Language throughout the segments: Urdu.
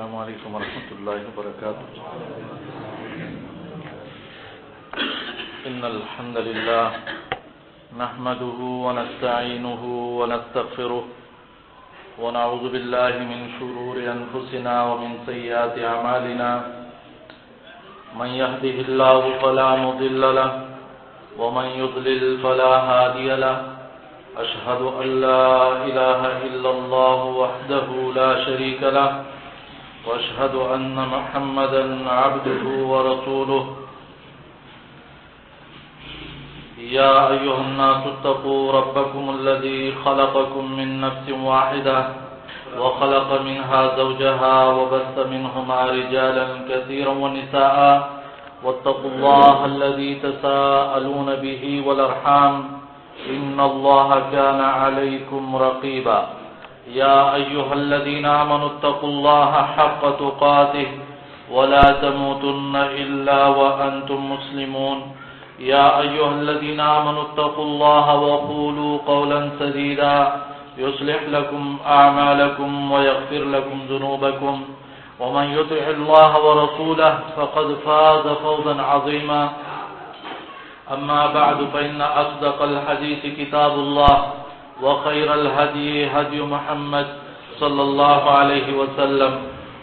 السلام علیکم ورحمۃ اللہ وبرکاتہ. ان الحمد للہ نحمده ونستعینه ونستغفره ونعوذ باللہ من شرور انفسنا ومن سیئات اعمالنا. من يهده الله فلا مضل له ومن يضلل فلا هادي له. أشهد أن لا إله إلا الله وحده لا شريك له وأشهد أن محمدا عبده ورسوله. يا أيها الناس اتقوا ربكم الذي خلقكم من نفس واحدة وخلق منها زوجها وبث منهما رجالا كثيرا ونساء واتقوا الله الذي تساءلون به والأرحام إن الله كان عليكم رقيبا. يا أيها الذين آمنوا اتقوا الله حق تقاته ولا تموتن إلا وأنتم مسلمون. يا أيها الذين آمنوا اتقوا الله وقولوا قولا سديدا يصلح لكم أعمالكم ويغفر لكم ذنوبكم ومن يطع الله ورسوله فقد فاز فوزا عظيما. أما بعد فإن أصدق الحديث كتاب الله وخير الهدي هدي محمد صلى الله عليه وسلم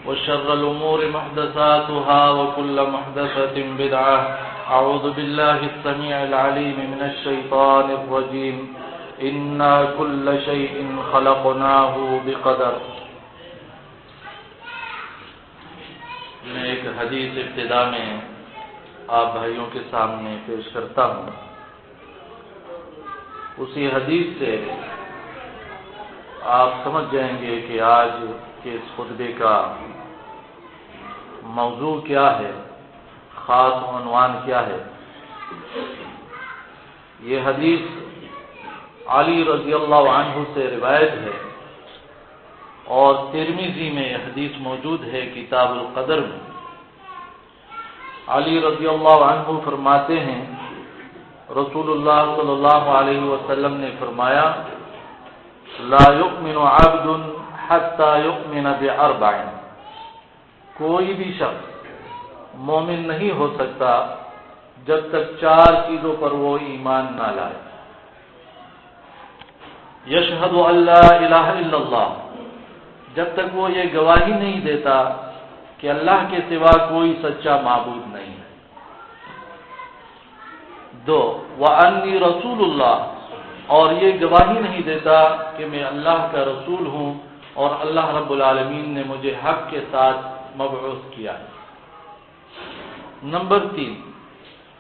وشر الأمور محدثاتها وكل محدثة بدعة. أعوذ بالله السميع العليم من الشيطان الرجيم. إنا كل شيء خلقناه بقدر. میں ایک حدیث ابتدا میں آپ بھائیوں کے سامنے پیش کرتا ہوں. اسی حدیث سے آپ سمجھ جائیں گے کہ آج کے اس خطبے کا موضوع کیا ہے، خاص عنوان کیا ہے. یہ حدیث علی رضی اللہ عنہ سے روایت ہے اور ترمذی میں یہ حدیث موجود ہے کتاب القدر میں. علی رضی اللہ عنہ فرماتے ہیں رسول اللہ صلی اللہ علیہ وسلم نے فرمایا لا یؤمن عبد حتی یؤمن باربع. کوئی بھی شخص مومن نہیں ہو سکتا جب تک 4 چیزوں پر وہ ایمان نہ لائے. یشہد ان لا الہ الا اللہ، جب تک وہ یہ گواہی نہیں دیتا کہ اللہ کے سوا کوئی سچا معبود نہیں ہے. 2 وانی رسول اللہ، اور یہ گواہی نہیں دیتا کہ میں اللہ کا رسول ہوں اور اللہ رب العالمین نے مجھے حق کے ساتھ مبعوث کیا ہے. نمبر 3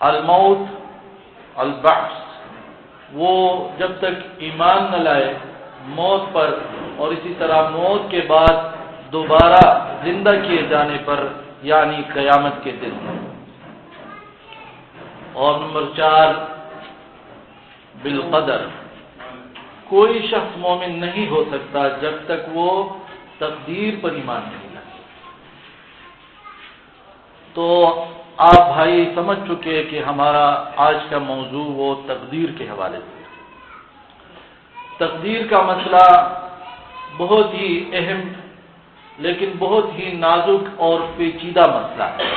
الموت البعث، وہ جب تک ایمان نہ لائے موت پر اور اسی طرح موت کے بعد دوبارہ زندہ کیے جانے پر، یعنی قیامت کے دن. اور نمبر 4 بالقدر، کوئی شخص مومن نہیں ہو سکتا جب تک وہ تقدیر پر ایمان نہیں لائے. تو آپ بھائی سمجھ چکے کہ ہمارا آج کا موضوع وہ تقدیر کے حوالے سے. تقدیر کا مسئلہ بہت ہی اہم لیکن بہت ہی نازک اور پیچیدہ مسئلہ ہے.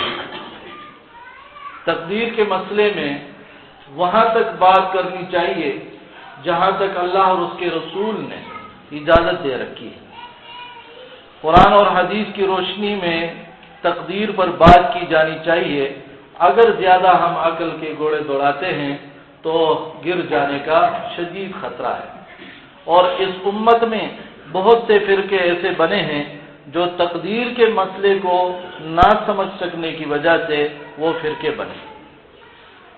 تقدیر کے مسئلے میں وہاں تک بات کرنی چاہیے جہاں تک اللہ اور اس کے رسول نے اجازت دے رکھی ہے. قرآن اور حدیث کی روشنی میں تقدیر پر بات کی جانی چاہیے. اگر زیادہ ہم عقل کے گھوڑے دوڑاتے ہیں تو گر جانے کا شدید خطرہ ہے. اور اس امت میں بہت سے فرقے ایسے بنے ہیں جو تقدیر کے مسئلے کو نہ سمجھ سکنے کی وجہ سے وہ فرقے بنے.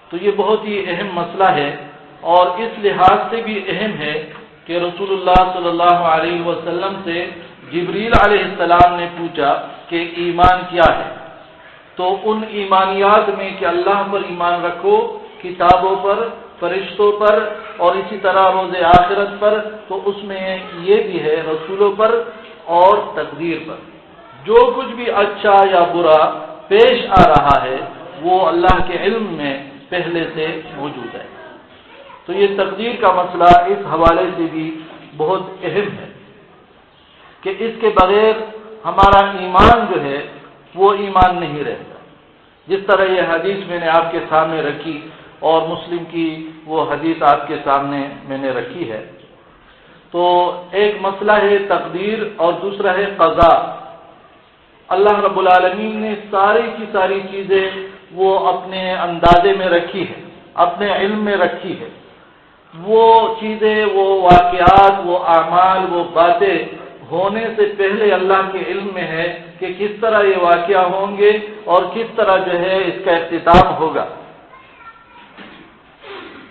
تو یہ بہت ہی اہم مسئلہ ہے اور اس لحاظ سے بھی اہم ہے کہ رسول اللہ صلی اللہ علیہ وسلم سے جبریل علیہ السلام نے پوچھا کہ ایمان کیا ہے. تو ان ایمانیات میں کہ اللہ پر ایمان رکھو، کتابوں پر، فرشتوں پر اور اسی طرح روز آخرت پر، تو اس میں یہ بھی ہے رسولوں پر اور تقدیر پر. جو کچھ بھی اچھا یا برا پیش آ رہا ہے وہ اللہ کے علم میں پہلے سے موجود ہے. تو یہ تقدیر کا مسئلہ اس حوالے سے بھی بہت اہم ہے کہ اس کے بغیر ہمارا ایمان جو ہے وہ ایمان نہیں رہتا. جس طرح یہ حدیث میں نے آپ کے سامنے رکھی اور مسلم کی وہ حدیث آپ کے سامنے میں نے رکھی ہے. تو ایک مسئلہ ہے تقدیر اور دوسرا ہے قضا. اللہ رب العالمین نے ساری کی ساری چیزیں وہ اپنے اندازے میں رکھی ہے، اپنے علم میں رکھی ہے. وہ چیزیں، وہ واقعات، وہ اعمال، وہ باتیں ہونے سے پہلے اللہ کے علم میں ہے کہ کس طرح یہ واقعہ ہوں گے اور کس طرح جو ہے اس کا اختتام ہوگا.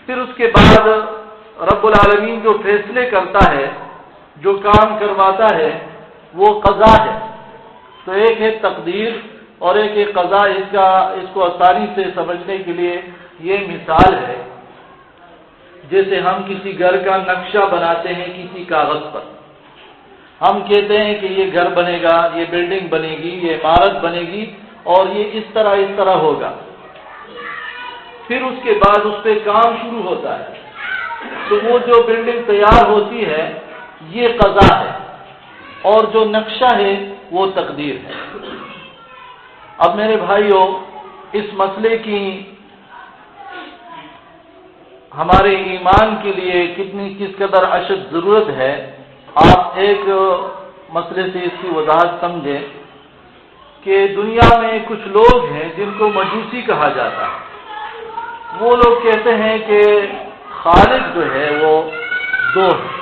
پھر اس کے بعد رب العالمین جو فیصلے کرتا ہے، جو کام کرواتا ہے، وہ قضا ہے. تو ایک ہے تقدیر اور ایک ہے قضا. اس کو آسانی سے سمجھنے کے لیے یہ مثال ہے، جیسے ہم کسی گھر کا نقشہ بناتے ہیں کسی کاغذ پر. ہم کہتے ہیں کہ یہ گھر بنے گا، یہ بلڈنگ بنے گی، یہ عمارت بنے گی اور یہ اس طرح ہوگا. پھر اس کے بعد اس پہ کام شروع ہوتا ہے تو وہ جو بلڈنگ تیار ہوتی ہے یہ قضا ہے اور جو نقشہ ہے وہ تقدیر ہے. اب میرے بھائیوں، اس مسئلے کی ہمارے ایمان کے لیے کس قدر اشد ضرورت ہے، آپ ایک مسئلے سے اس کی وضاحت سمجھیں کہ دنیا میں کچھ لوگ ہیں جن کو مجوسی کہا جاتا ہے. وہ لوگ کہتے ہیں کہ خالق جو ہے وہ دو ہے.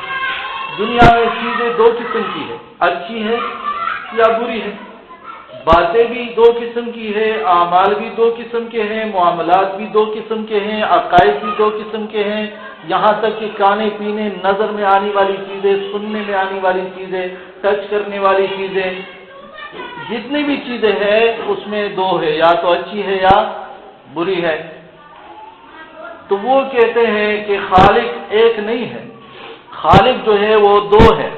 دنیا میں چیزیں دو قسم کی ہے، اچھی ہے یا بری ہے. باتیں بھی دو قسم کی ہے، اعمال بھی دو قسم کے ہیں، معاملات بھی دو قسم کے ہیں، عقائد بھی دو قسم کے ہیں. یہاں تک کہ کھانے پینے، نظر میں آنے والی چیزیں، سننے میں آنے والی چیزیں، ٹچ کرنے والی چیزیں، جتنی بھی چیزیں ہیں اس میں دو ہے، یا تو اچھی ہے یا بری ہے. تو وہ کہتے ہیں کہ خالق ایک نہیں ہے، خالق جو ہے وہ دو ہے.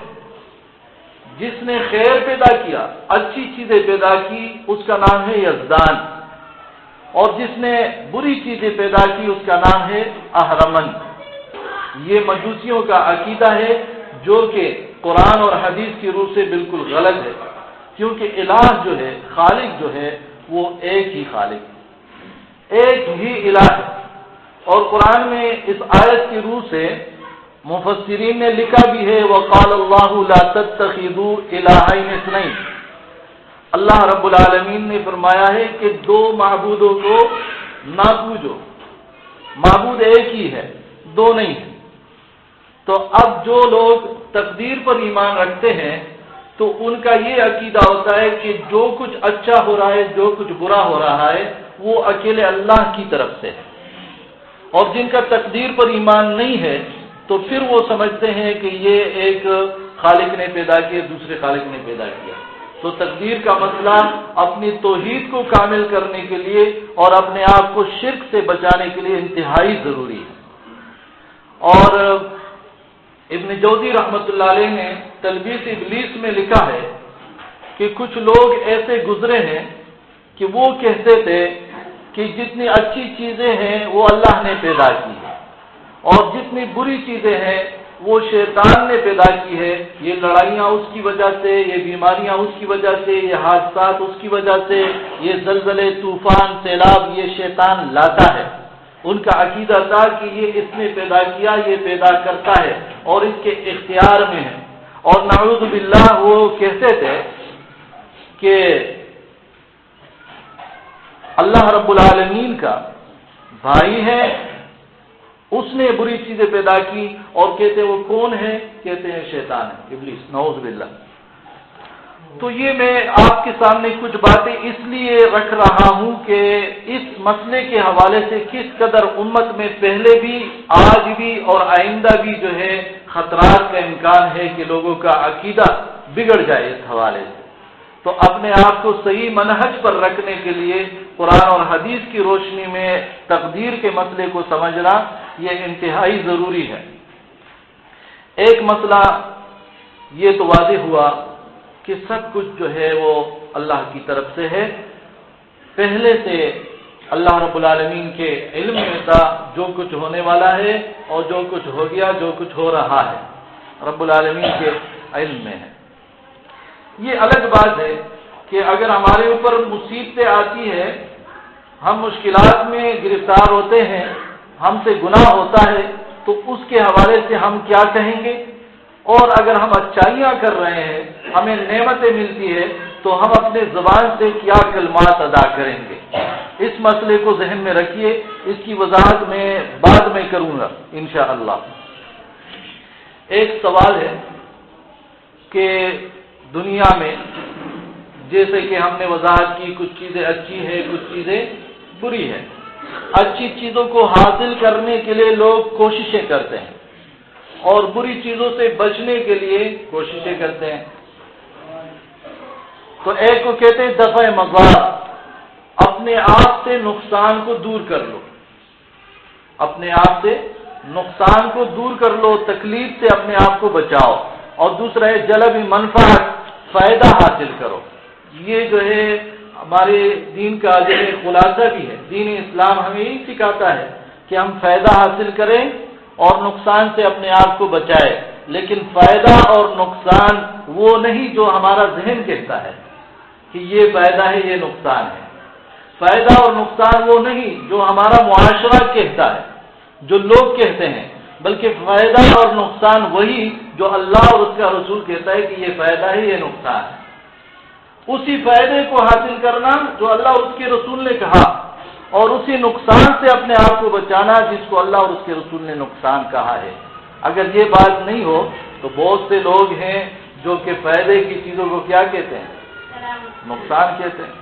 جس نے خیر پیدا کیا، اچھی چیزیں پیدا کی، اس کا نام ہے یزدان، اور جس نے بری چیزیں پیدا کی اس کا نام ہے اہرمن. یہ مجوسیوں کا عقیدہ ہے جو کہ قرآن اور حدیث کی روح سے بالکل غلط ہے، کیونکہ الہ جو ہے، خالق جو ہے وہ ایک ہی خالق، ایک ہی الہ ہے. اور قرآن میں اس آیت کی روح سے مفسرین نے لکھا بھی ہے وقال اللہ لا تتخذوا الہین اثنین. اللہ رب العالمین نے فرمایا ہے کہ دو معبودوں کو نہ پوجو، معبود ایک ہی ہے، دو نہیں ہے. تو اب جو لوگ تقدیر پر ایمان رکھتے ہیں تو ان کا یہ عقیدہ ہوتا ہے کہ جو کچھ اچھا ہو رہا ہے، جو کچھ برا ہو رہا ہے، وہ اکیلے اللہ کی طرف سے ہے. اور جن کا تقدیر پر ایمان نہیں ہے تو پھر وہ سمجھتے ہیں کہ یہ ایک خالق نے پیدا کیا، دوسرے خالق نے پیدا کیا. تو تقدیر کا مسئلہ اپنی توحید کو کامل کرنے کے لیے اور اپنے آپ کو شرک سے بچانے کے لیے انتہائی ضروری ہے. اور ابن جوزی رحمۃ اللہ علیہ نے تلبیس ابلیس میں لکھا ہے کہ کچھ لوگ ایسے گزرے ہیں کہ وہ کہتے تھے کہ جتنی اچھی چیزیں ہیں وہ اللہ نے پیدا کی ہے اور جتنی بری چیزیں ہیں وہ شیطان نے پیدا کی ہے. یہ لڑائیاں اس کی وجہ سے، یہ بیماریاں اس کی وجہ سے، یہ حادثات اس کی وجہ سے، یہ زلزلے، طوفان، سیلاب یہ شیطان لاتا ہے. ان کا عقیدہ تھا کہ یہ اس نے پیدا کیا، یہ پیدا کرتا ہے اور اس کے اختیار میں ہے. اور نعوذ باللہ وہ کہتے تھے کہ اللہ رب العالمین کا بھائی ہے، اس نے بری چیزیں پیدا کی، اور کہتے وہ کون ہے؟ کہتے ہیں شیطان ہے، ابلیس، نعوذ باللہ. تو یہ میں آپ کے سامنے کچھ باتیں اس لیے رکھ رہا ہوں کہ اس مسئلے کے حوالے سے کس قدر امت میں پہلے بھی، آج بھی اور آئندہ بھی جو ہے خطرات کا امکان ہے کہ لوگوں کا عقیدہ بگڑ جائے اس حوالے سے. تو اپنے آپ کو صحیح منہج پر رکھنے کے لیے قرآن اور حدیث کی روشنی میں تقدیر کے مسئلے کو سمجھنا یہ انتہائی ضروری ہے. ایک مسئلہ یہ تو واضح ہوا کہ سب کچھ جو ہے وہ اللہ کی طرف سے ہے. پہلے سے اللہ رب العالمین کے علم میں تھا جو کچھ ہونے والا ہے اور جو کچھ ہو گیا، جو کچھ ہو رہا ہے، رب العالمین کے علم میں ہے. یہ الگ بات ہے کہ اگر ہمارے اوپر مصیبتیں آتی ہے، ہم مشکلات میں گرفتار ہوتے ہیں، ہم سے گناہ ہوتا ہے، تو اس کے حوالے سے ہم کیا کہیں گے، اور اگر ہم اچھائیاں کر رہے ہیں، ہمیں نعمتیں ملتی ہے، تو ہم اپنے زبان سے کیا کلمات ادا کریں گے۔ اس مسئلے کو ذہن میں رکھیے، اس کی وضاحت میں بعد میں کروں گا انشاءاللہ۔ ایک سوال ہے کہ دنیا میں جیسے کہ ہم نے وضاحت کی، کچھ چیزیں اچھی ہیں، کچھ چیزیں بری ہیں۔ اچھی چیزوں کو حاصل کرنے کے لیے لوگ کوششیں کرتے ہیں اور بری چیزوں سے بچنے کے لیے کوششیں کرتے ہیں۔ تو ایک کو کہتے ہیں دفع مضار، اپنے آپ سے نقصان کو دور کر لو، اپنے آپ سے نقصان کو دور کر لو، تکلیف سے اپنے آپ کو بچاؤ۔ اور دوسرا ہے جلب منفعت، فائدہ حاصل کرو۔ یہ جو ہے ہمارے دین کا جو ہے خلاصہ بھی ہے۔ دین اسلام ہمیں یہی سکھاتا ہے کہ ہم فائدہ حاصل کریں اور نقصان سے اپنے آپ کو بچائیں، لیکن فائدہ اور نقصان وہ نہیں جو ہمارا ذہن کہتا ہے کہ یہ فائدہ ہے یہ نقصان ہے۔ فائدہ اور نقصان وہ نہیں جو ہمارا معاشرہ کہتا ہے، جو لوگ کہتے ہیں، بلکہ فائدہ اور نقصان وہی جو اللہ اور اس کا رسول کہتا ہے کہ یہ فائدہ ہے یہ نقصان ہے۔ اسی فائدے کو حاصل کرنا جو اللہ اور اس کے رسول نے کہا، اور اسی نقصان سے اپنے آپ کو بچانا جس کو اللہ اور اس کے رسول نے نقصان کہا ہے۔ اگر یہ بات نہیں ہو تو بہت سے لوگ ہیں جو کہ فائدے کی چیزوں کو کیا کہتے ہیں؟ نقصان کہتے ہیں،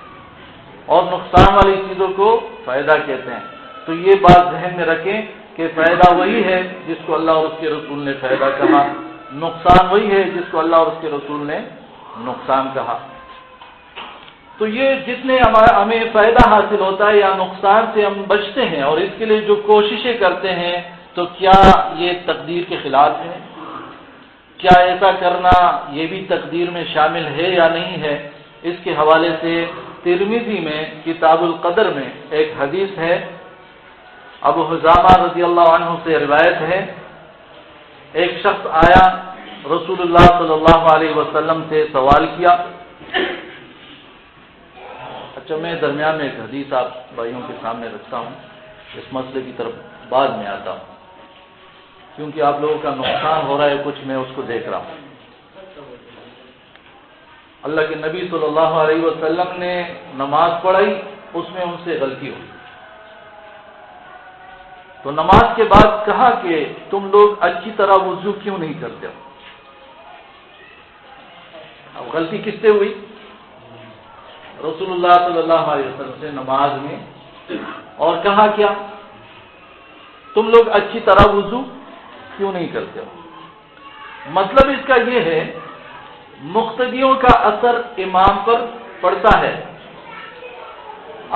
اور نقصان والی چیزوں کو فائدہ کہتے ہیں۔ تو یہ بات ذہن میں رکھیں کہ فائدہ وہی ہے جس کو اللہ اور اس کے رسول نے فائدہ کہا، نقصان وہی ہے جس کو اللہ اور اس کے رسول نے نقصان کہا۔ تو یہ جتنے ہمیں فائدہ حاصل ہوتا ہے یا نقصان سے ہم بچتے ہیں اور اس کے لیے جو کوششیں کرتے ہیں، تو کیا یہ تقدیر کے خلاف ہے؟ کیا ایسا کرنا یہ بھی تقدیر میں شامل ہے یا نہیں ہے؟ اس کے حوالے سے ترمذی میں کتاب القدر میں ایک حدیث ہے، ابو حذامہ رضی اللہ عنہ سے روایت ہے، ایک شخص آیا، رسول اللہ صلی اللہ علیہ وسلم سے سوال کیا۔ اچھا، میں درمیان میں ایک حدیث آپ بھائیوں کے سامنے رکھتا ہوں، اس مسئلے کی طرف بعد میں آتا ہوں، کیونکہ آپ لوگوں کا نقصان ہو رہا ہے کچھ، میں اس کو دیکھ رہا ہوں۔ اللہ کے نبی صلی اللہ علیہ وسلم نے نماز پڑھائی، اس میں ان سے غلطی ہوئی، تو نماز کے بعد کہا کہ تم لوگ اچھی طرح وضو کیوں نہیں کرتے ہو؟ اب غلطی کس سے ہوئی؟ رسول اللہ صلی اللہ علیہ وسلم سے نماز میں، اور کہا کیا؟ تم لوگ اچھی طرح وضو کیوں نہیں کرتے ہو؟ مطلب اس کا یہ ہے مقتدیوں کا اثر امام پر پڑتا ہے،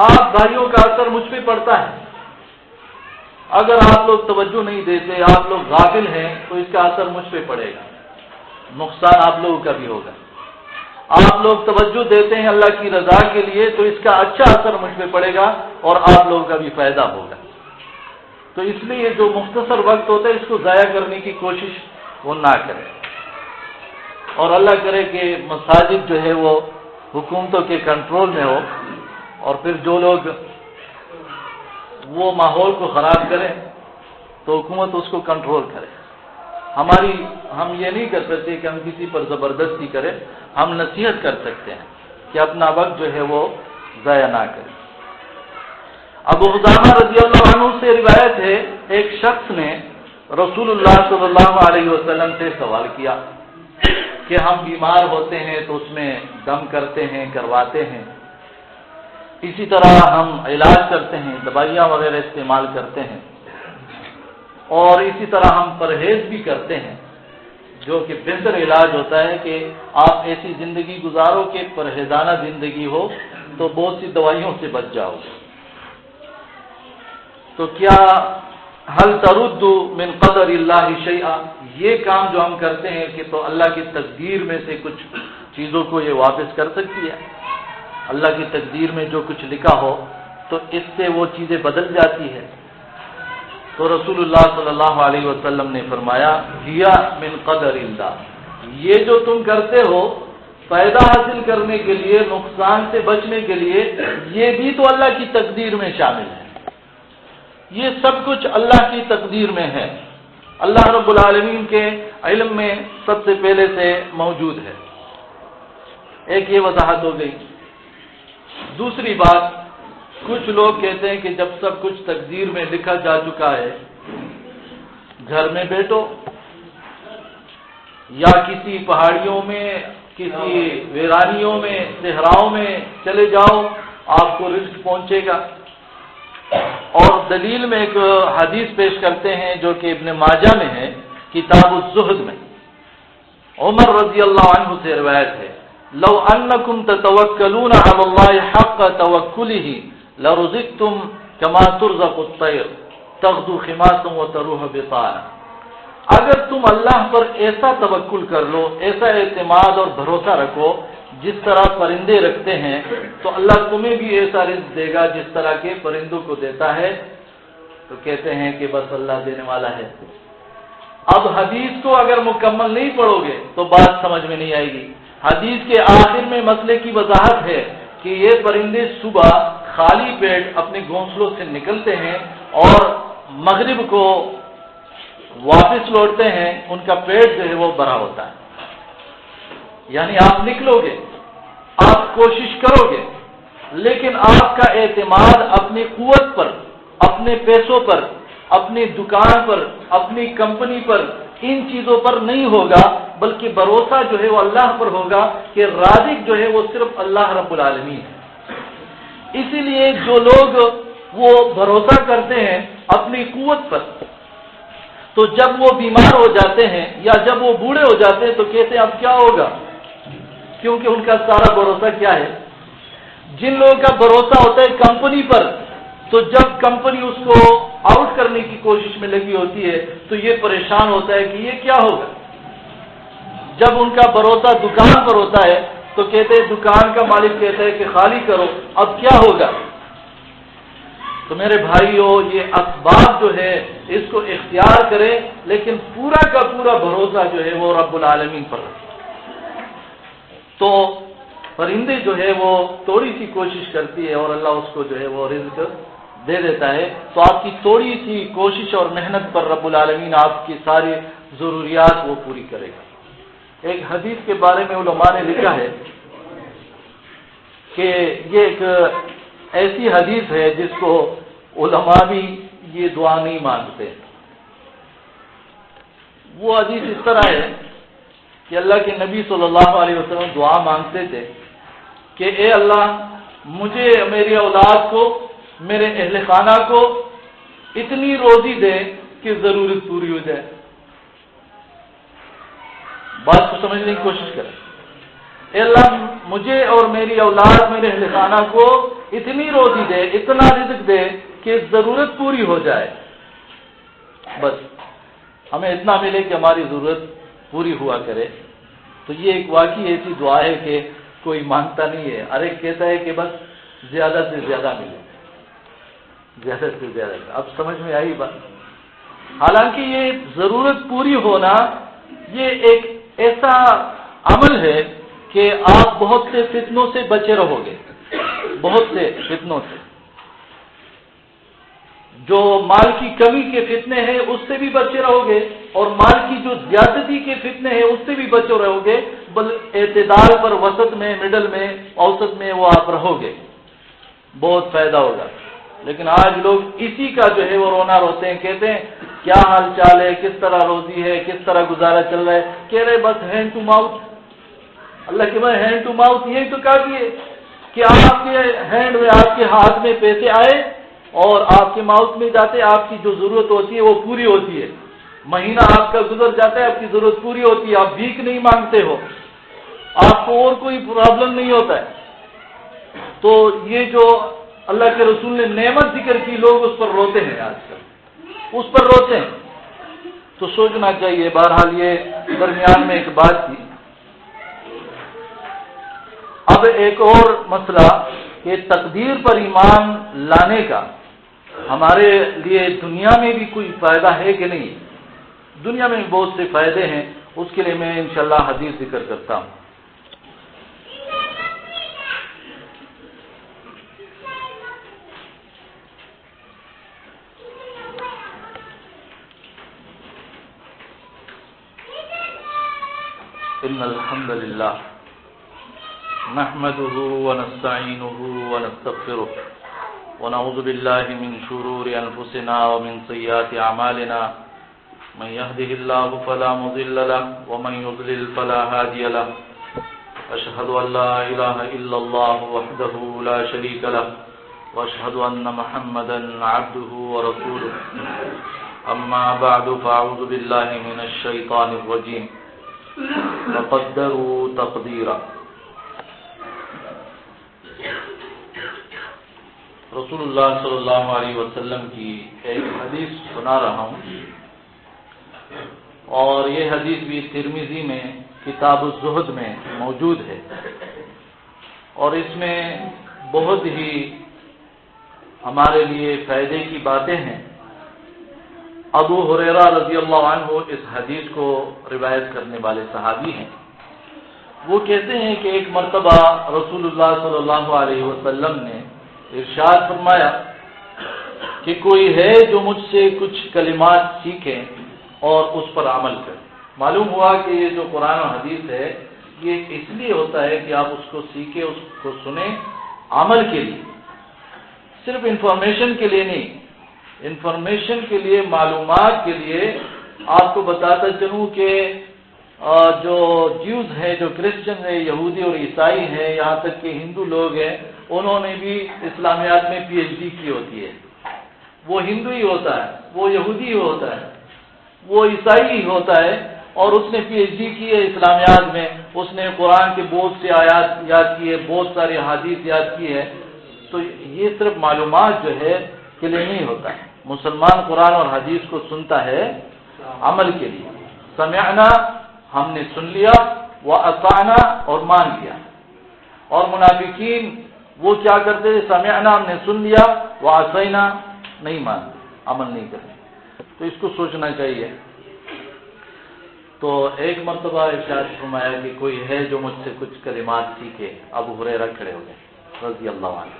آپ بھائیوں کا اثر مجھ پہ پڑتا ہے۔ اگر آپ لوگ توجہ نہیں دیتے، آپ لوگ غافل ہیں، تو اس کا اثر مجھ پہ پڑے گا، نقصان آپ لوگوں کا بھی ہوگا۔ آپ لوگ توجہ دیتے ہیں اللہ کی رضا کے لیے، تو اس کا اچھا اثر مجھ پہ پڑے گا اور آپ لوگوں کا بھی فائدہ ہوگا۔ تو اس لیے جو مختصر وقت ہوتا ہے اس کو ضائع کرنے کی کوشش وہ نہ کرے، اور اللہ کرے کہ مساجد جو ہے وہ حکومتوں کے کنٹرول میں ہو، اور پھر جو لوگ وہ ماحول کو خراب کریں تو حکومت اس کو کنٹرول کرے۔ ہم یہ نہیں کر سکتے کہ ہم کسی پر زبردستی کریں، ہم نصیحت کر سکتے ہیں کہ اپنا وقت جو ہے وہ ضائع نہ کریں۔ ابو حذامہ رضی اللہ عنہ سے روایت ہے، ایک شخص نے رسول اللہ صلی اللہ علیہ وسلم سے سوال کیا کہ ہم بیمار ہوتے ہیں تو اس میں دم کرتے ہیں، کرواتے ہیں، اسی طرح ہم علاج کرتے ہیں، دوائیاں وغیرہ استعمال کرتے ہیں، اور اسی طرح ہم پرہیز بھی کرتے ہیں، جو کہ بہتر علاج ہوتا ہے کہ آپ ایسی زندگی گزارو کہ پرہیزانہ زندگی ہو تو بہت سی دوائیوں سے بچ جاؤ۔ تو کیا حل ترد من قدر اللہ شیئا، یہ کام جو ہم کرتے ہیں کہ تو اللہ کی تقدیر میں سے کچھ چیزوں کو یہ واپس کر سکتی ہے؟ اللہ کی تقدیر میں جو کچھ لکھا ہو تو اس سے وہ چیزیں بدل جاتی ہے؟ تو رسول اللہ صلی اللہ علیہ وسلم نے فرمایا، ہیا من قدر اللہ، یہ جو تم کرتے ہو فائدہ حاصل کرنے کے لیے، نقصان سے بچنے کے لیے، یہ بھی تو اللہ کی تقدیر میں شامل ہے۔ یہ سب کچھ اللہ کی تقدیر میں ہے، اللہ رب العالمین کے علم میں سب سے پہلے سے موجود ہے۔ ایک یہ وضاحت ہو گئی۔ دوسری بات، کچھ لوگ کہتے ہیں کہ جب سب کچھ تقدیر میں لکھا جا چکا ہے، گھر میں بیٹھو یا کسی پہاڑیوں میں، کسی ویرانیوں میں، صحراؤں میں چلے جاؤ، آپ کو رزق پہنچے گا۔ اور دلیل میں ایک حدیث پیش کرتے ہیں جو کہ ابن ماجہ میں ہے، کتاب الزہد میں، عمر رضی اللہ عنہ سے روایت ہے، لو انکم تتوکلون علی اللہ حق توکلہ لرزقتم کما ترزق الطیر تغدو خماسا وتروح بطانا۔ اگر تم اللہ پر ایسا توکل کر لو، ایسا اعتماد اور بھروسہ رکھو جس طرح پرندے رکھتے ہیں، تو اللہ تمہیں بھی ایسا رزق دے گا جس طرح کے پرندوں کو دیتا ہے۔ تو کہتے ہیں کہ بس اللہ دینے والا ہے۔ اب حدیث کو اگر مکمل نہیں پڑھو گے تو بات سمجھ میں نہیں آئے گی۔ حدیث کے آخر میں مسئلے کی وضاحت ہے کہ یہ پرندے صبح خالی پیٹ اپنے گھونسلوں سے نکلتے ہیں اور مغرب کو واپس لوٹتے ہیں، ان کا پیٹ جو ہے وہ بھرا ہوتا ہے۔ یعنی آپ نکلو گے، آپ کوشش کرو گے، لیکن آپ کا اعتماد اپنی قوت پر، اپنے پیسوں پر، اپنی دکان پر، اپنی کمپنی پر، ان چیزوں پر نہیں ہوگا، بلکہ بھروسہ جو ہے وہ اللہ پر ہوگا کہ رازق جو ہے وہ صرف اللہ رب العالمین ہے۔ اسی لیے جو لوگ وہ بھروسہ کرتے ہیں اپنی قوت پر، تو جب وہ بیمار ہو جاتے ہیں یا جب وہ بوڑھے ہو جاتے ہیں تو کہتے ہیں اب کیا ہوگا، کیونکہ ان کا سارا بھروسہ کیا ہے؟ جن لوگوں کا بھروسہ ہوتا ہے کمپنی پر، تو جب کمپنی اس کو آؤٹ کرنے کی کوشش میں لگی ہوتی ہے تو یہ پریشان ہوتا ہے کہ یہ کیا ہوگا۔ جب ان کا بھروسہ دکان پر ہوتا ہے تو کہتے ہیں، دکان کا مالک کہتا ہے کہ خالی کرو، اب کیا ہوگا۔ تو میرے بھائیو، یہ اسباب جو ہے اس کو اختیار کریں، لیکن پورا کا پورا بھروسہ جو ہے وہ رب العالمین پر رکھیں۔ تو پرندے جو ہے وہ تھوڑی سی کوشش کرتی ہے اور اللہ اس کو جو ہے وہ رزق دے دیتا ہے۔ تو آپ کی تھوڑی سی کوشش اور محنت پر رب العالمین آپ کی ساری ضروریات وہ پوری کرے گا۔ ایک حدیث کے بارے میں علماء نے لکھا ہے کہ یہ ایک ایسی حدیث ہے جس کو علماء بھی یہ دعا نہیں مانگتے۔ وہ حدیث اس طرح ہے کہ اللہ کے نبی صلی اللہ علیہ وسلم دعا مانگتے تھے کہ اے اللہ، مجھے، میری اولاد کو، میرے اہل خانہ کو اتنی روزی دے کہ ضرورت پوری ہو جائے۔ بات کو سمجھنے کی کوشش کریں۔ اے اللہ، مجھے اور میری اولاد، میرے اہل خانہ کو اتنی روزی دے، اتنا رزق دے کہ ضرورت پوری ہو جائے۔ بس ہمیں اتنا ملے کہ ہماری ضرورت پوری ہوا کرے۔ تو یہ ایک واقعی ایسی دعا ہے کہ کوئی مانگتا نہیں ہے، ہر ایک کہتا ہے کہ بس زیادہ سے زیادہ ملے، زیادہ سے زیادہ۔ اب سمجھ میں آئی بات؟ حالانکہ یہ ضرورت پوری ہونا یہ ایک ایسا عمل ہے کہ آپ بہت سے فتنوں سے بچے رہو گے، بہت سے فتنوں سے۔ جو مال کی کمی کے فتنے ہیں اس سے بھی بچے رہو گے، اور مال کی جو زیادتی کے فتنے ہیں اس سے بھی بچے رہو گے، بل اعتدال پر، وسط میں، مڈل میں، اوسط میں وہ آپ رہو گے، بہت فائدہ ہوگا۔ لیکن آج لوگ اسی کا جو ہے وہ رونا روتے ہیں، کہتے ہیں کیا حال چال ہے، کس طرح روزی ہے، کس طرح گزارا چل رہا ہے، کہہ رہے بس ہینڈ ٹو ماؤتھ۔ اللہ کے بعد ہینڈ ٹو ماؤتھ یہی تو کافی ہے کہ آپ کے ہینڈ میں، آپ کے ہاتھ میں پیسے آئے اور آپ کے ماؤتھ میں جاتے، آپ کی جو ضرورت ہوتی ہے وہ پوری ہوتی ہے، مہینہ آپ کا گزر جاتا ہے، آپ کی ضرورت پوری ہوتی ہے، آپ بھیک نہیں مانگتے ہو، آپ کو اور کوئی پرابلم نہیں ہوتا ہے۔ تو یہ جو اللہ کے رسول نے نعمت ذکر کی، لوگ اس پر روتے ہیں، آج کل اس پر روتے ہیں۔ تو سوچنا چاہیے۔ بہرحال یہ درمیان میں ایک بات تھی۔ اب ایک اور مسئلہ کہ تقدیر پر ایمان لانے کا ہمارے لیے دنیا میں بھی کوئی فائدہ ہے کہ نہیں؟ دنیا میں بہت سے فائدے ہیں، اس کے لیے میں انشاءاللہ حدیث ذکر کرتا ہوں۔ إن الحمد لله نحمده ونستعينه ونستغفره ونعوذ بالله من شرور أنفسنا ومن سيئات أعمالنا من يهده الله فلا مضل له ومن يضلل فلا هادي له أشهد أن لا إله إلا الله وحده لا شريك له وأشهد أن محمدا عبده ورسوله أما بعد فأعوذ بالله من الشيطان الرجيم وقدروا تقديرا. رسول اللہ صلی اللہ علیہ وسلم کی ایک حدیث سنا رہا ہوں، اور یہ حدیث بھی ترمذی میں کتاب الزہد میں موجود ہے، اور اس میں بہت ہی ہمارے لیے فائدے کی باتیں ہیں. ابو ہریرہ رضی اللہ عنہ اس حدیث کو روایت کرنے والے صحابی ہیں. وہ کہتے ہیں کہ ایک مرتبہ رسول اللہ صلی اللہ علیہ وسلم نے ارشاد فرمایا کہ کوئی ہے جو مجھ سے کچھ کلمات سیکھے اور اس پر عمل کرے. معلوم ہوا کہ یہ جو قرآن و حدیث ہے یہ اس لیے ہوتا ہے کہ آپ اس کو سیکھیں، اس کو سنیں عمل کے لیے، صرف انفارمیشن کے لیے نہیں. انفارمیشن کے لیے، معلومات کے لیے آپ کو بتاتا چلوں کہ جو جیوز ہیں، جو کرسچن ہیں، یہودی اور عیسائی ہیں، یہاں تک کہ ہندو لوگ ہیں، انہوں نے بھی اسلامیات میں پی ایچ ڈی کی ہوتی ہے. وہ ہندو ہی ہوتا ہے، وہ یہودی ہی ہوتا ہے، وہ عیسائی ہی ہوتا ہے، اور اس نے پی ایچ ڈی کی ہے اسلامیات میں. اس نے قرآن کے بہت سے آیات یاد کی ہے، بہت ساری حدیث یاد کی ہے. تو یہ صرف معلومات جو ہے کے لیے نہیں ہوتا ہے. مسلمان قرآن اور حدیث کو سنتا ہے عمل کے لیے. سمعنا، ہم نے سن لیا، وَأَطَعْنَا، اور مان لیا. اور منافقین وہ کیا کرتے ہیں؟ سمعنا، ہم نے سن لیا، وَعَصَيْنَا، نہیں مانتے، عمل نہیں کرتے. تو اس کو سوچنا چاہیے. تو ایک مرتبہ ارشاد فرمایا کہ کوئی ہے جو مجھ سے کچھ کلمات سیکھے. ابو ہریرہ کھڑے ہو گئے رضی اللہ عنہ.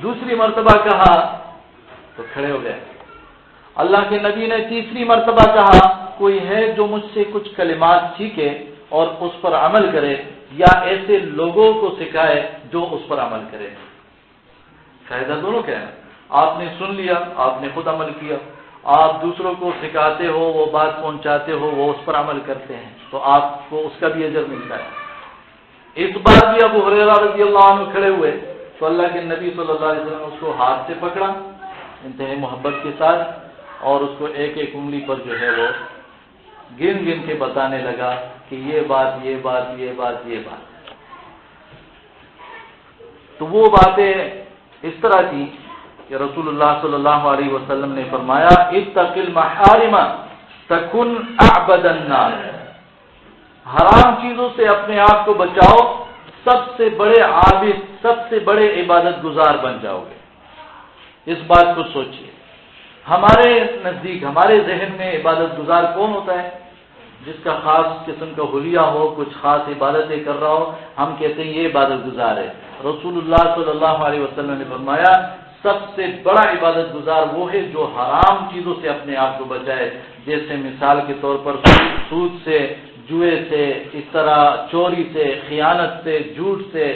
دوسری مرتبہ کہا تو کھڑے ہو گئے. اللہ کے نبی نے تیسری مرتبہ کہا کوئی ہے جو مجھ سے کچھ کلمات سیکھے اور اس پر عمل کرے، یا ایسے لوگوں کو سکھائے جو اس پر عمل کرے. فائدہ دونوں کا ہے. آپ نے سن لیا، آپ نے خود عمل کیا. آپ دوسروں کو سکھاتے ہو، وہ بات پہنچاتے ہو، وہ اس پر عمل کرتے ہیں، تو آپ کو اس کا بھی اجر ملتا ہے. اس بار بھی ابو ہریرہ رضی اللہ عنہ کھڑے ہوئے تو اللہ کے نبی صلی اللہ علیہ وسلم نے اس کو ہاتھ سے پکڑا انتہائی محبت کے ساتھ، اور اس کو ایک ایک انگلی پر جو ہے وہ گن گن کے بتانے لگا کہ یہ بات، یہ بات، یہ بات، یہ بات. تو وہ باتیں اس طرح تھی کہ رسول اللہ صلی اللہ علیہ وسلم نے فرمایا اتق المحارم تکن اعبد الناس. حرام چیزوں سے اپنے آپ کو بچاؤ، سب سے بڑے عابد، سب سے بڑے عبادت گزار بن جاؤ گے. اس بات کو سوچئے. ہمارے نزدیک، ہمارے ذہن میں عبادت گزار کون ہوتا ہے؟ جس کا خاص قسم کا حلیہ ہو، کچھ خاص عبادتیں کر رہا ہو، ہم کہتے ہیں یہ عبادت گزار ہے. رسول اللہ صلی اللہ علیہ وسلم نے فرمایا سب سے بڑا عبادت گزار وہ ہے جو حرام چیزوں سے اپنے آپ کو بچائے. جیسے مثال کے طور پر سود سے، جوئے سے، اس طرح چوری سے، خیانت سے، جھوٹ سے،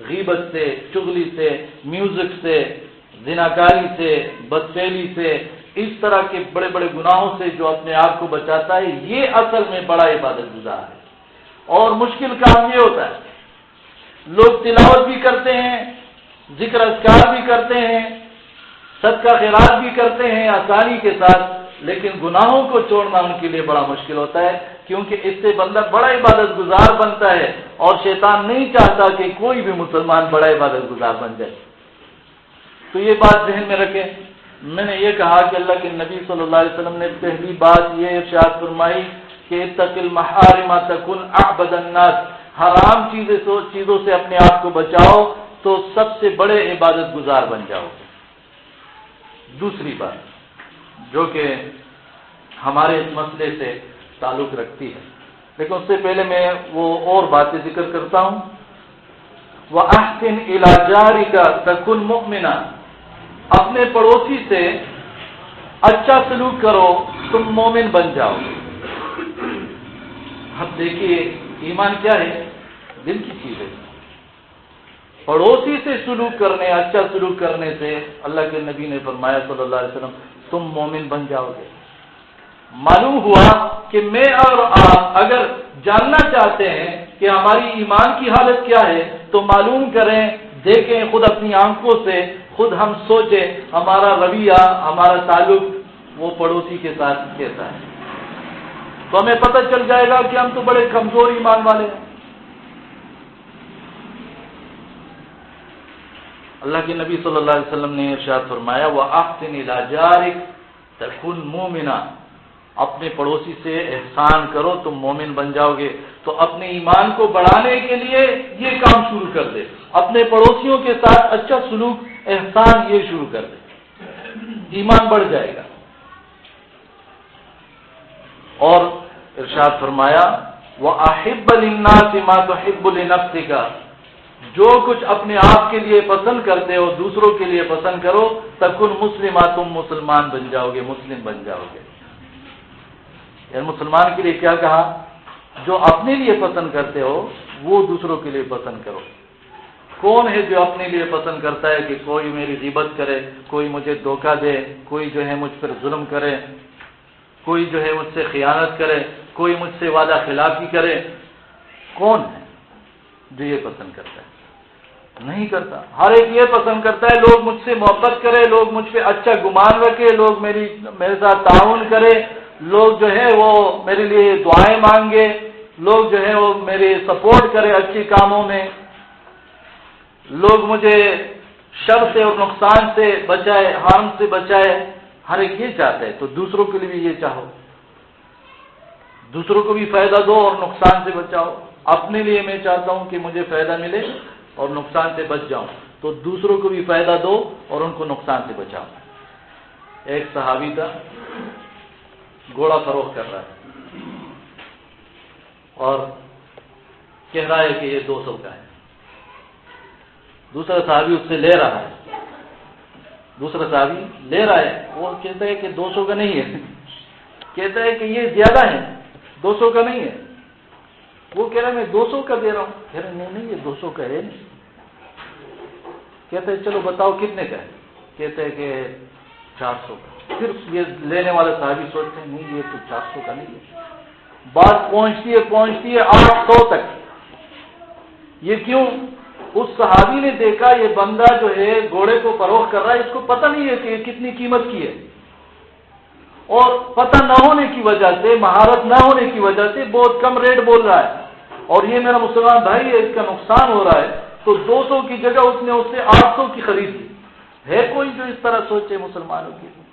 غیبت سے، چغلی سے، میوزک سے، زناکاری سے، بدفعلی سے، اس طرح کے بڑے بڑے گناہوں سے جو اپنے آپ کو بچاتا ہے، یہ اصل میں بڑا عبادت گزار ہے. اور مشکل کام یہ ہوتا ہے، لوگ تلاوت بھی کرتے ہیں، ذکر اذکار بھی کرتے ہیں، صدقہ خیرات بھی کرتے ہیں آسانی کے ساتھ، لیکن گناہوں کو چھوڑنا ان کے لیے بڑا مشکل ہوتا ہے، کیونکہ اس سے بندہ بڑا عبادت گزار بنتا ہے، اور شیطان نہیں چاہتا کہ کوئی بھی مسلمان بڑا عبادت گزار بن جائے. تو یہ بات ذہن میں رکھیں. میں نے یہ کہا کہ اللہ کے نبی صلی اللہ علیہ وسلم نے پہلی بات یہ ارشاد فرمائی کہ اتق المحارم تکن اعبد الناس. حرام چیزوں سے اپنے آپ کو بچاؤ تو سب سے بڑے عبادت گزار بن جاؤ. دوسری بات جو کہ ہمارے اس مسئلے سے تعلق رکھتی ہے، لیکن اس سے پہلے میں وہ اور باتیں ذکر کرتا ہوں. وَأَحْسِنْ إِلَىٰ جَارِكَ تَكُنْ مُؤْمِنًا. اپنے پڑوسی سے اچھا سلوک کرو، تم مومن بن جاؤ. اب دیکھیے ایمان کیا ہے؟ دل کی چیز ہے. پڑوسی سے سلوک کرنے، اچھا سلوک کرنے سے اللہ کے نبی نے فرمایا صلی اللہ علیہ وسلم تم مومن بن جاؤ گے. معلوم ہوا کہ میں اور آپ اگر جاننا چاہتے ہیں کہ ہماری ایمان کی حالت کیا ہے تو معلوم کریں، دیکھیں خود اپنی آنکھوں سے، خود ہم سوچیں ہمارا رویہ، ہمارا تعلق وہ پڑوسی کے ساتھ کیسا ہے، تو ہمیں پتہ چل جائے گا کہ ہم تو بڑے کمزور ایمان والے ہیں. اللہ کے نبی صلی اللہ علیہ وسلم نے ارشاد فرمایا وَأَحْسِنْ إِلَىٰ جَارِكَ تَكُنْ مُؤْمِنًا، اپنے پڑوسی سے احسان کرو تم مومن بن جاؤ گے. تو اپنے ایمان کو بڑھانے کے لیے یہ کام شروع کر دے، اپنے پڑوسیوں کے ساتھ اچھا سلوک، احسان یہ شروع کر دے، ایمان بڑھ جائے گا. اور ارشاد فرمایا وَأَحِبَّ لِلنَّاسِ مَا تُحِبُّ لِنَفْسِكَ، جو کچھ اپنے آپ کے لیے پسند کرتے ہو دوسروں کے لیے پسند کرو. تکن مسلمہ، تم مسلمان بن جاؤ گے، مسلم بن جاؤ گے. یعنی مسلمان کے لیے کیا کہا؟ جو اپنے لیے پسند کرتے ہو وہ دوسروں کے لیے پسند کرو. کون ہے جو اپنے لیے پسند کرتا ہے کہ کوئی میری غیبت کرے، کوئی مجھے دھوکہ دے، کوئی جو ہے مجھ پر ظلم کرے، کوئی جو ہے مجھ سے خیانت کرے، کوئی مجھ سے وعدہ خلافی کرے؟ کون ہے جو یہ پسند کرتا ہے؟ نہیں کرتا. ہر ایک یہ پسند کرتا ہے لوگ مجھ سے محبت کرے، لوگ مجھ پہ اچھا گمان رکھے، لوگ میرے ساتھ تعاون کرے، لوگ جو ہے وہ میرے لیے دعائیں مانگے، لوگ جو ہے وہ میرے سپورٹ کرے اچھے کاموں میں، لوگ مجھے شر سے اور نقصان سے بچائے، حرام سے بچائے. ہر ایک یہ چاہتا ہے. تو دوسروں کے لیے بھی یہ چاہو، دوسروں کو بھی فائدہ دو اور نقصان سے بچاؤ. اپنے لیے میں چاہتا ہوں کہ مجھے فائدہ ملے اور نقصان سے بچ جاؤں، تو دوسروں کو بھی فائدہ دو اور ان کو نقصان سے بچاؤ. ایک صحابی تھا، گھوڑا فروخت کر رہا ہے اور کہہ رہا ہے کہ یہ 200 کا ہے. دوسرا صحابی اس سے لے رہا ہے، دوسرا صحابی لے رہا ہے، وہ کہتا ہے کہ 200 کا نہیں ہے، کہتا ہے کہ یہ زیادہ ہے، 200 کا نہیں ہے. وہ کہہ رہا ہے میں 200 کا دے رہا ہوں. کہہ رہے نہیں یہ 200 کا ہے نہیں. کہتے ہیں چلو بتاؤ کتنے کا ہے؟ کہتے ہیں کہ 400 کا. پھر یہ لینے والا صحابی سوچتے ہیں نہیں یہ تو 400 کا نہیں ہے. بات پہنچتی ہے 800 تک. یہ کیوں؟ اس صحابی نے دیکھا یہ بندہ جو ہے گھوڑے کو فروخت کر رہا ہے، اس کو پتہ نہیں ہے کہ یہ کتنی قیمت کی ہے، اور پتہ نہ ہونے کی وجہ سے، مہارت نہ ہونے کی وجہ سے بہت کم ریٹ بول رہا ہے، اور یہ میرا مسلمان بھائی ہے اس کا نقصان ہو رہا ہے. تو 200 کی جگہ اس نے اس سے 800 کی خرید لی. ہے کوئی جو اس طرح سوچے مسلمانوں کے لیے؟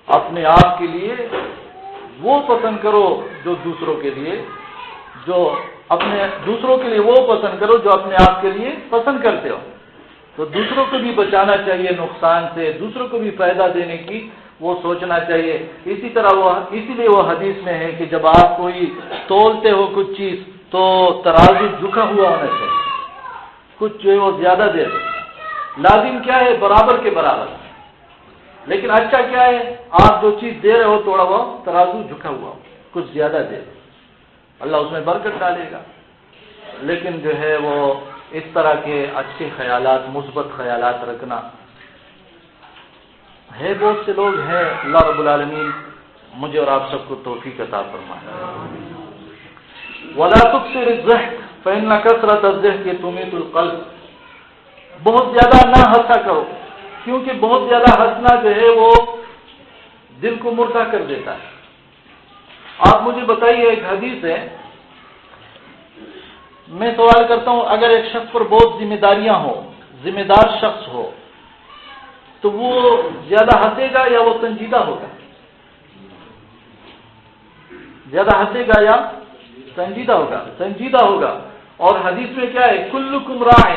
اپنے آپ کے لیے وہ پسند کرو جو دوسروں کے لیے، دوسروں کے لیے وہ پسند کرو جو اپنے آپ کے لیے پسند کرتے ہو. تو دوسروں کو بھی بچانا چاہیے نقصان سے، دوسروں کو بھی فائدہ دینے کی وہ سوچنا چاہیے. اسی لیے وہ حدیث میں ہے کہ جب آپ کوئی تولتے ہو کچھ چیز تو ترازو جھکا ہوا ہونا چاہیے، کچھ جو ہے وہ زیادہ دے دو. لازم کیا ہے؟ برابر کے برابر. لیکن اچھا کیا ہے؟ آپ جو چیز دے رہے ہو تھوڑا وہ ترازو جھکا ہوا ہو، کچھ زیادہ دے دو، اللہ اس میں برکت ڈالے گا. لیکن جو ہے وہ اس طرح کے اچھے خیالات، مثبت خیالات رکھنا ہے. بہت سے لوگ ہیں، اللہ رب العالمین مجھے اور آپ سب کو توفیق عطا فرمائے. وَلَا تُكْثِرِ الضَّحْكَ فَإِنَّ كَثْرَةَ الضَّحْكِ تُمِيتُ الْقَلْبَ، بہت زیادہ نہ ہنسا کرو، کیونکہ بہت زیادہ ہنسنا جو ہے وہ دل کو مردہ کر دیتا ہے. آپ مجھے بتائیے، ایک حدیث ہے، میں سوال کرتا ہوں اگر ایک شخص پر بہت ذمہ داریاں ہوں، ذمہ دار شخص ہو، تو وہ زیادہ ہنسے گا یا وہ سنجیدہ ہوگا؟ زیادہ ہنسے گا یا سنجیدہ ہوگا؟ سنجیدہ ہوگا. اور حدیث میں کیا ہے؟ کلکم راع،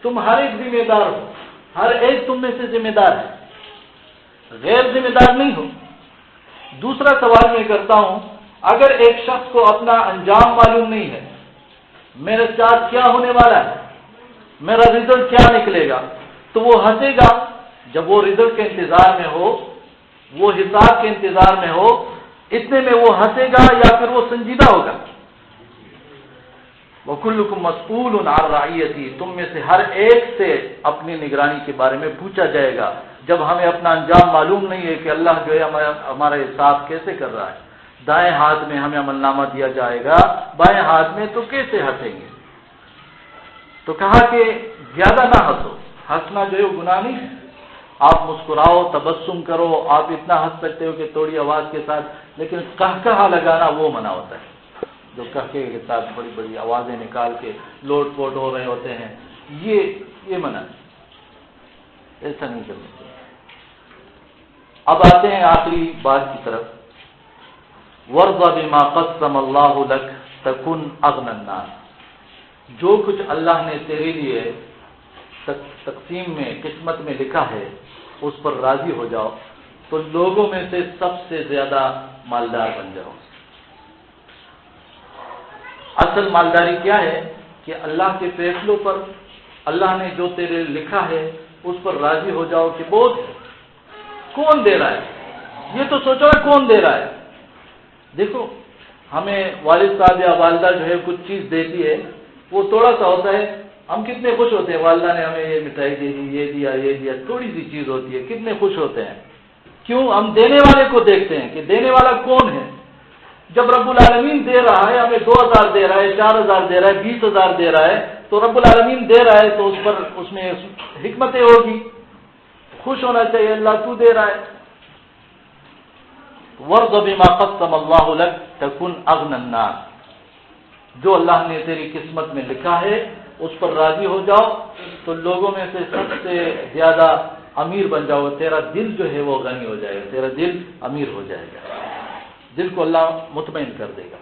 تم ہر ایک ذمہ دار ہو، ہر ایک تم میں سے ذمہ دار ہے، غیر ذمہ دار نہیں ہو. دوسرا سوال میں کرتا ہوں، اگر ایک شخص کو اپنا انجام معلوم نہیں ہے، میرے ساتھ کیا ہونے والا ہے، میرا رزلٹ کیا نکلے گا، تو وہ ہنسے گا جب وہ رزلٹ کے انتظار میں ہو، وہ حساب کے انتظار میں ہو، اتنے میں وہ ہنسے گا یا پھر وہ سنجیدہ ہوگا؟ وَكُلُّكُمْ مَسْئُولٌ عَنْ رَعِيَّتِهِ، تم میں سے ہر ایک سے اپنی نگرانی کے بارے میں پوچھا جائے گا. جب ہمیں اپنا انجام معلوم نہیں ہے کہ اللہ جو ہے ہمارا حساب کیسے کر رہا ہے، دائیں ہاتھ میں ہمیں عمل نامہ دیا جائے گا، بائیں ہاتھ میں، تو کیسے ہنسیں گے؟ تو کہا کہ زیادہ نہ ہنسو. ہنسنا جو ہے وہ گناہ نہیں ہے. آپ مسکراؤ، تبسم کرو، آپ اتنا ہنس سکتے ہو کہ تھوڑی آواز کے ساتھ، لیکن قہقہا لگانا وہ منع ہوتا ہے. جو قہقہے کے ساتھ بڑی بڑی آوازیں نکال کے لوٹ پوٹ ہو رہے ہوتے ہیں، یہ منع ہے، ایسا نہیں کرنا چاہیے. اب آتے ہیں آخری بات کی طرف. وَارْضَ بِمَا قَسَّمَ اللَّهُ لَكَ تَكُنْ أَغْنَى النَّاسِ، جو کچھ اللہ نے تیرے لیے تقسیم میں، قسمت میں لکھا ہے، اس پر راضی ہو جاؤ تو لوگوں میں سے سب سے زیادہ مالدار بن جاؤ. اصل مالداری کیا ہے؟ کہ اللہ کے فیصلوں پر، اللہ نے جو تیرے لکھا ہے اس پر راضی ہو جاؤ. کہ بہت کون دے رہا ہے، یہ تو سوچو کون دے رہا ہے. دیکھو ہمیں والد صاحب یا والدہ جو ہے کچھ چیز دیتی ہے، وہ تھوڑا سا ہوتا ہے، ہم کتنے خوش ہوتے ہیں. والدہ نے ہمیں یہ مٹھائی دے دی، یہ دیا، تھوڑی سی چیز ہوتی ہے، کتنے خوش ہوتے ہیں. کیوں؟ ہم دینے والے کو دیکھتے ہیں کہ دینے والا کون ہے. جب رب العالمین دے رہا ہے، ہمیں 2000 دے رہا ہے، 4000 دے رہا ہے، 20000 دے رہا ہے، تو رب العالمین دے رہا ہے تو اس میں حکمتیں ہوگی. خوش ہونا چاہیے، اللہ تو دے رہا ہے. وَارْضَ بِمَا قَسَّمَ اللَّهُ لَكَ تَكُنْ أَغْنَى النَّاسِ، جو اللہ نے تیری قسمت میں لکھا ہے اس پر راضی ہو جاؤ تو لوگوں میں سے سب سے زیادہ امیر بن جاؤ. تیرا دل جو ہے وہ غنی ہو جائے گا، تیرا دل امیر ہو جائے گا، دل کو اللہ مطمئن کر دے گا.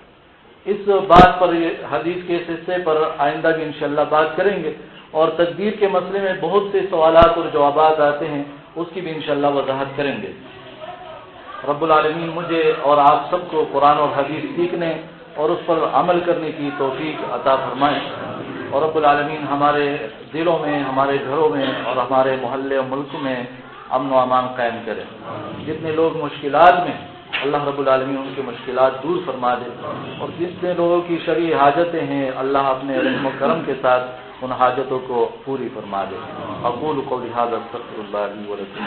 اس بات پر، حدیث کے اس حصے پر آئندہ بھی انشاءاللہ بات کریں گے. اور تقدیر کے مسئلے میں بہت سے سوالات اور جوابات آتے ہیں، اس کی بھی انشاءاللہ وضاحت کریں گے. رب العالمین مجھے اور آپ سب کو قرآن اور حدیث سیکھنے اور اس پر عمل کرنے کی توفیق عطا فرمائیں. اور رب العالمین ہمارے دلوں میں، ہمارے گھروں میں اور ہمارے محلے اور ملک میں امن و امان قائم کریں. جتنے لوگ مشکلات میں، اللہ رب العالمین ان کی مشکلات دور فرما دے. اور جتنے لوگوں کی شرعی حاجتیں ہیں، اللہ اپنے رحم و کرم کے ساتھ ان حاجتوں کو پوری فرما دے. اقول قولی ھذا استغفر اللہ لی ولکم.